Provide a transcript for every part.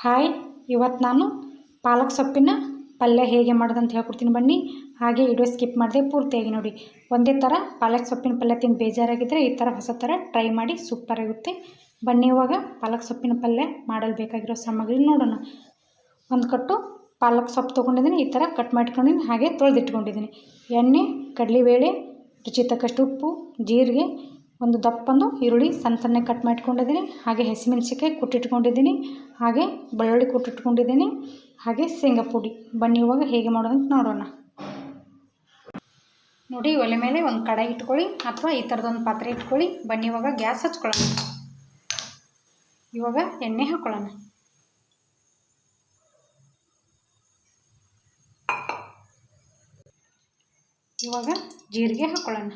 Hi, ಇವತ್ತು ನಾನು ಪಾಲಕ್ ಸೊಪ್ಪಿನ ಪಲ್ಯ ಹೇಗೆ ಮಾಡೋದಂತ ಹೇಳ್ಕೊಡ್ತೀನಿ ಬನ್ನಿ. ಹಾಗೆ ವಿಡಿಯೋ ಸ್ಕಿಪ್ ಮಾಡದೆ ಪೂರ್ತಿಯಾಗಿ ನೋಡಿ. ಒಂದೇ ಥರ ಪಾಲಕ್ ಸೊಪ್ಪಿನ ಪಲ್ಯ ತಿಂದು ಬೇಜಾರಾಗಿದ್ದರೆ ಈ ಥರ ಹೊಸ ಥರ ಟ್ರೈ ಮಾಡಿ, ಸೂಪರ್ ಆಗುತ್ತೆ. ಬನ್ನಿ ಇವಾಗ ಪಾಲಕ್ ಸೊಪ್ಪಿನ ಪಲ್ಯ ಮಾಡಲು ಬೇಕಾಗಿರೋ ಸಾಮಗ್ರಿ ನೋಡೋಣ. ಒಂದು ಕಟ್ಟು ಪಾಲಕ್ ಸೊಪ್ಪು ತೊಗೊಂಡಿದ್ದೀನಿ, ಈ ಥರ ಕಟ್ ಮಾಡ್ಕೊಂಡಿದ್ದೀನಿ, ಹಾಗೆ ತೊಳೆದಿಟ್ಕೊಂಡಿದ್ದೀನಿ. ಎಣ್ಣೆ, ಕಡಲೆಬೇಳೆ, ರುಚಿ ತಕ್ಕಷ್ಟು ಉಪ್ಪು, ಜೀರಿಗೆ, ಒಂದು ದಪ್ಪಂದು ಈರುಳ್ಳಿ ಸಣ್ಣ ಕಟ್ ಮಾಡ್ಕೊಂಡಿದ್ದೀನಿ, ಹಾಗೆ ಹಸಿಮೆಣಸಿಕಾಯಿ ಕುಟ್ಟಿಟ್ಕೊಂಡಿದ್ದೀನಿ, ಹಾಗೆ ಬೆಳ್ಳುಳ್ಳಿ ಕುಟ್ಟಿಟ್ಕೊಂಡಿದ್ದೀನಿ, ಹಾಗೆ ಶೇಂಗಾ ಪುಡಿ. ಬನ್ನಿ ಇವಾಗ ಹೇಗೆ ಮಾಡೋದಂತ ನೋಡೋಣ. ನೋಡಿ, ಒಲೆ ಮೇಲೆ ಒಂದು ಕಡಾಯಿ ಇಟ್ಕೊಳ್ಳಿ ಅಥವಾ ಈ ಥರದೊಂದು ಪಾತ್ರೆ ಇಟ್ಕೊಳ್ಳಿ. ಬನ್ನಿ ಇವಾಗ ಗ್ಯಾಸ್ ಹಚ್ಕೊಳ್ಳೋಣ. ಇವಾಗ ಎಣ್ಣೆ ಹಾಕ್ಕೊಳ್ಳೋಣ. ಇವಾಗ ಜೀರಿಗೆ ಹಾಕ್ಕೊಳ್ಳೋಣ.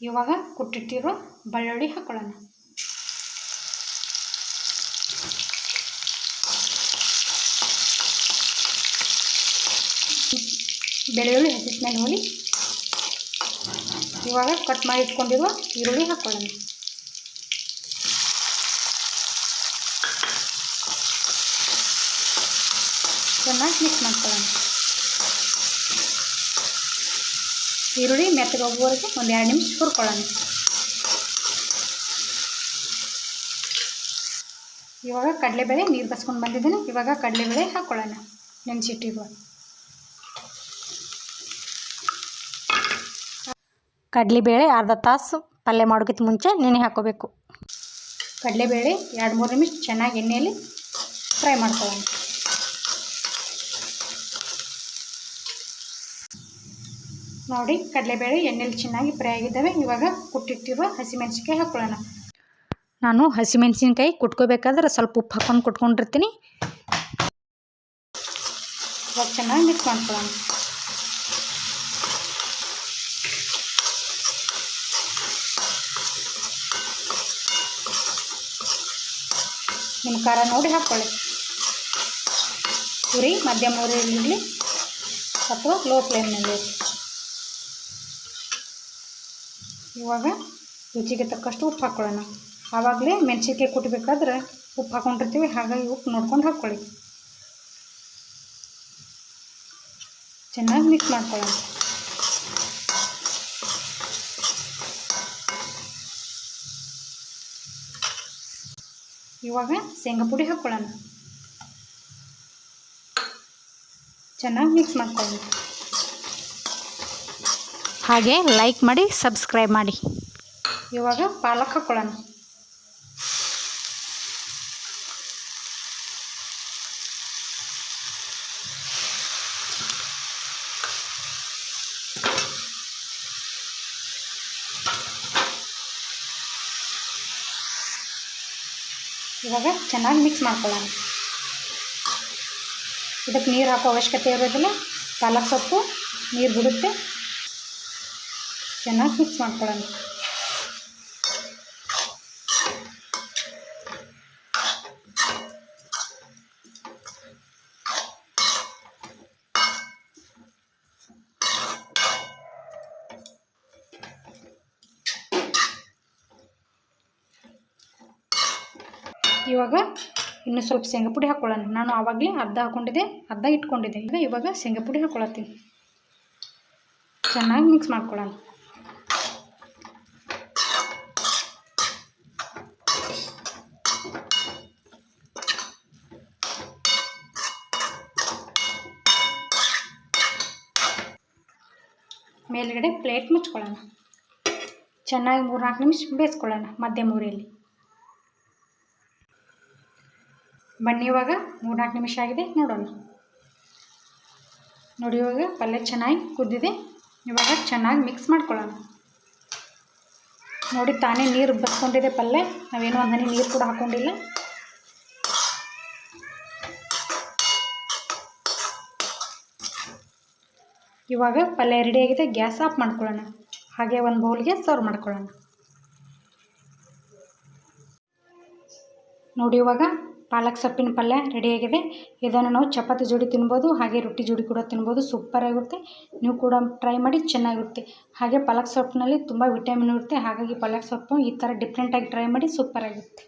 ಇವಾಗ ಕುಟ್ಟಿಟ್ಟಿರೋ ಬೆಳ್ಳುಳ್ಳಿ ಹಾಕ್ಕೊಳ್ಳೋಣ. ಬೆಳ್ಳುಳ್ಳಿ ಹಸಿ ಸ್ಮೆಲ್ ಹೋಗಿ ಇವಾಗ ಕಟ್ ಮಾಡಿ ಇಟ್ಕೊಂಡಿರುವ ಈರುಳ್ಳಿ ಹಾಕ್ಕೊಳ್ಳೋಣ. ಚೆನ್ನಾಗಿ ಮಿಕ್ಸ್ ಮಾಡ್ಕೊಳ್ಳೋಣ. ಈರುಳ್ಳಿ ಮೆತ್ತಗೆ ಹೋಗುವವರೆಗೆ ಒಂದು 2 ನಿಮಿಷ ಹುರ್ಕೊಳ್ಳೋಣ. ಇವಾಗ ಕಡಲೆಬೇಳೆ ನೀರು ಬಸ್ಕೊಂಡು ಬಂದಿದ್ದೀನಿ. ಇವಾಗ ಕಡಲೆಬೇಳೆ ಹಾಕ್ಕೊಳ್ಳೋಣ. ನೆನೆಸಿಟ್ಟಿರುವ ಕಡಲೆಬೇಳೆ ಅರ್ಧ ತಾಸು ಪಲ್ಯ ಮಾಡೋಕ್ಕಿಂತ ಮುಂಚೆ ನೆನೆ ಹಾಕ್ಕೋಬೇಕು. ಕಡಲೆಬೇಳೆ 2-3 ನಿಮಿಷ ಚೆನ್ನಾಗಿ ಎಣ್ಣೆಯಲ್ಲಿ ಫ್ರೈ ಮಾಡ್ಕೊಳ್ಳೋಣ. ನೋಡಿ, ಕಡಲೆಬೇಳೆ ಎಣ್ಣೆಲಿ ಚೆನ್ನಾಗಿ ಫ್ರೈ ಆಗಿದ್ದಾವೆ. ಇವಾಗ ಕುಟ್ಟಿಟ್ಟಿರುವ ಹಸಿಮೆಣಸಿನ್ಕಾಯಿ ಹಾಕ್ಕೊಳ್ಳೋಣ. ನಾನು ಹಸಿಮೆಣಸಿನ್ಕಾಯಿ ಕುಟ್ಕೋಬೇಕಾದ್ರೆ ಸ್ವಲ್ಪ ಉಪ್ಪು ಹಾಕ್ಕೊಂಡು ಕುಟ್ಕೊಂಡಿರ್ತೀನಿ. ಇವಾಗ ಚೆನ್ನಾಗಿ ಮಿಕ್ಸ್ ಮಾಡ್ಕೊಳ್ಳೋಣ. ನಿಮ್ಮ ಖಾರ ನೋಡಿ ಹಾಕ್ಕೊಳ್ಳಿ. ಉರಿ ಮಧ್ಯಮ ಉರಿಯಲ್ಲಿ ಅಥವಾ ಲೋ ಫ್ಲೇಮ್ನಲ್ಲಿ. ಇವಾಗ ರುಚಿಗೆ ತಕ್ಕಷ್ಟು ಉಪ್ಪು ಹಾಕ್ಕೊಳ್ಳೋಣ. ಆವಾಗಲೇ ಮೆಣಸಿನ್ಕಾಯಿ ಕುಟ್ಟಬೇಕಾದ್ರೆ ಉಪ್ಪು ಹಾಕ್ಕೊಂಡಿರ್ತೀವಿ, ಹಾಗಾಗಿ ಉಪ್ಪು ನೋಡ್ಕೊಂಡು ಹಾಕ್ಕೊಳ್ಳಿ. ಚೆನ್ನಾಗಿ ಮಿಕ್ಸ್ ಮಾಡ್ಕೊಳ್ಳೋಣ. ಇವಾಗ ಶೇಂಗಾ ಪುಡಿ ಹಾಕ್ಕೊಳ್ಳೋಣ. ಚೆನ್ನಾಗಿ ಮಿಕ್ಸ್ ಮಾಡ್ಕೊಳ್ಳೋಣ. ಹಾಗೆ ಲೈಕ್ ಮಾಡಿ, ಸಬ್ಸ್ಕ್ರೈಬ್ ಮಾಡಿ. ಇವಾಗ ಪಾಲಕ್ ಹಾಕ್ಕೊಳ್ಳೋಣ. ಇವಾಗ ಚೆನ್ನಾಗಿ ಮಿಕ್ಸ್ ಮಾಡ್ಕೊಳ್ಳೋಣ. ಇದಕ್ಕೆ ನೀರು ಹಾಕೋ ಅವಶ್ಯಕತೆ ಇರೋದಿಲ್ಲ, ಪಾಲಕ್ ಸೊಪ್ಪು ನೀರು ಬಿಡುತ್ತೆ. ಚೆನ್ನಾಗಿ ಮಿಕ್ಸ್ ಮಾಡ್ಕೊಳ್ಳೋಣ. ಇವಾಗ ಇನ್ನು ಸ್ವಲ್ಪ ಶೇಂಗಾ ಪುಡಿ ಹಾಕ್ಕೊಳ್ಳೋಣ. ನಾನು ಆವಾಗಲೇ ಅರ್ಧ ಹಾಕ್ಕೊಂಡಿದ್ದೆ, ಅರ್ಧ ಇಟ್ಕೊಂಡಿದ್ದೆ. ಇವಾಗ ಶೇಂಗಾ ಪುಡಿ ಹಾಕ್ಕೊಳತ್ತೀನಿ. ಚೆನ್ನಾಗಿ ಮಿಕ್ಸ್ ಮಾಡ್ಕೊಳ್ಳೋಣ. ಮೇಲ್ಗಡೆ ಪ್ಲೇಟ್ ಮುಚ್ಕೊಳ್ಳೋಣ. ಚೆನ್ನಾಗಿ 3-4 ನಿಮಿಷ ಬೇಯಿಸ್ಕೊಳ್ಳೋಣ ಮಧ್ಯಮ ಉರಿಯಲ್ಲಿ. ಬನ್ನಿ ಇವಾಗ 3-4 ನಿಮಿಷ ಆಗಿದೆ, ನೋಡೋಣ. ನೋಡಿ, ಇವಾಗ ಪಲ್ಯ ಚೆನ್ನಾಗಿ ಕುದ್ದಿದೆ. ಇವಾಗ ಚೆನ್ನಾಗಿ ಮಿಕ್ಸ್ ಮಾಡ್ಕೊಳ್ಳೋಣ. ನೋಡಿ, ತಾನೇ ನೀರು ಬಸ್ಕೊಂಡಿದೆ ಪಲ್ಯ. ನಾವೇನೋ ಒಂದು ಹನಿ ನೀರು ಕೂಡ ಹಾಕ್ಕೊಂಡಿಲ್ಲ. ಇವಾಗ ಪಲ್ಯ ರೆಡಿಯಾಗಿದೆ. ಗ್ಯಾಸ್ ಆಫ್ ಮಾಡ್ಕೊಳ್ಳೋಣ. ಹಾಗೆ ಒಂದು ಬೌಲ್ಗೆ ಸರ್ವ್ ಮಾಡ್ಕೊಳ್ಳೋಣ. ನೋಡಿ, ಇವಾಗ ಪಾಲಕ್ ಸೊಪ್ಪಿನ ಪಲ್ಯ ರೆಡಿಯಾಗಿದೆ. ಇದನ್ನು ನಾವು ಚಪಾತಿ ಜೋಡಿ ತಿನ್ಬೋದು, ಹಾಗೆ ರೊಟ್ಟಿ ಜೋಡಿ ಕೂಡ ತಿನ್ಬೋದು. ಸೂಪರಾಗಿರುತ್ತೆ. ನೀವು ಕೂಡ ಟ್ರೈ ಮಾಡಿ, ಚೆನ್ನಾಗಿರುತ್ತೆ. ಹಾಗೆ ಪಾಲಕ್ ಸೊಪ್ಪಿನಲ್ಲಿ ತುಂಬ ವಿಟಮಿನ್ ಇರುತ್ತೆ. ಹಾಗಾಗಿ ಪಾಲಕ್ ಸೊಪ್ಪು ಈ ಥರ ಡಿಫ್ರೆಂಟಾಗಿ ಟ್ರೈ ಮಾಡಿ, ಸೂಪರಾಗಿರುತ್ತೆ.